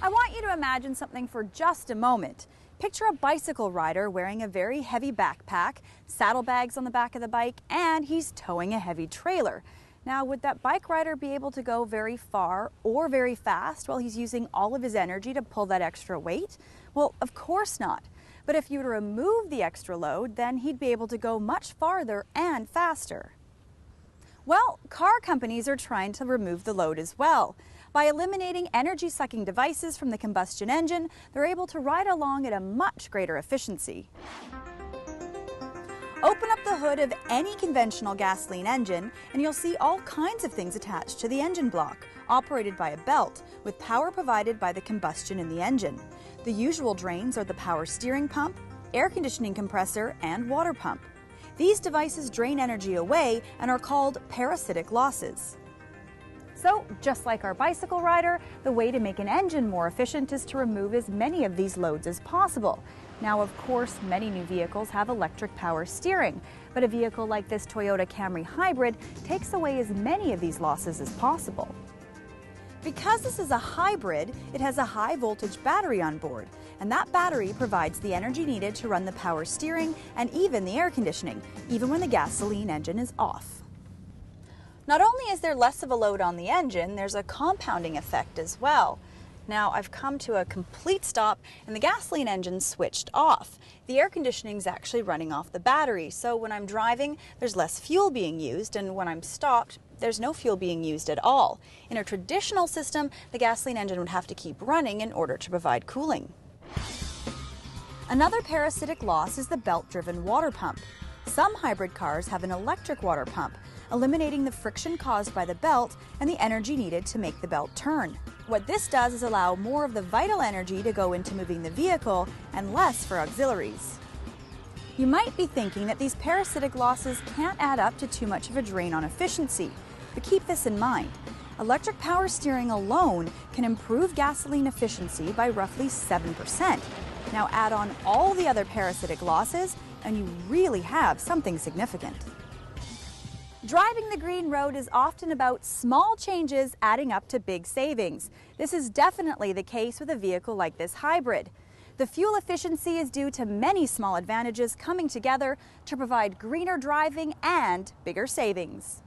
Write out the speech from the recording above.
I want you to imagine something for just a moment. Picture a bicycle rider wearing a very heavy backpack, saddlebags on the back of the bike, and he's towing a heavy trailer. Now, would that bike rider be able to go very far or very fast while he's using all of his energy to pull that extra weight? Well, of course not. But if you were to remove the extra load, then he'd be able to go much farther and faster. Well, car companies are trying to remove the load as well. By eliminating energy-sucking devices from the combustion engine, they're able to ride along at a much greater efficiency. Open up the hood of any conventional gasoline engine and you'll see all kinds of things attached to the engine block, operated by a belt, with power provided by the combustion in the engine. The usual drains are the power steering pump, air conditioning compressor, and water pump. These devices drain energy away and are called parasitic losses. So, just like our bicycle rider, the way to make an engine more efficient is to remove as many of these loads as possible. Now, of course, many new vehicles have electric power steering, but a vehicle like this Toyota Camry Hybrid takes away as many of these losses as possible. Because this is a hybrid, it has a high voltage battery on board, and that battery provides the energy needed to run the power steering and even the air conditioning, even when the gasoline engine is off. Not only is there less of a load on the engine, there's a compounding effect as well. Now, I've come to a complete stop and the gasoline engine's switched off. The air conditioning is actually running off the battery, so when I'm driving, there's less fuel being used, and when I'm stopped, there's no fuel being used at all. In a traditional system, the gasoline engine would have to keep running in order to provide cooling. Another parasitic loss is the belt-driven water pump. Some hybrid cars have an electric water pump, eliminating the friction caused by the belt and the energy needed to make the belt turn. What this does is allow more of the vital energy to go into moving the vehicle and less for auxiliaries. You might be thinking that these parasitic losses can't add up to too much of a drain on efficiency, but keep this in mind. Electric power steering alone can improve gasoline efficiency by roughly 7%. Now add on all the other parasitic losses, and you really have something significant. Driving the green road is often about small changes adding up to big savings. This is definitely the case with a vehicle like this hybrid. The fuel efficiency is due to many small advantages coming together to provide greener driving and bigger savings.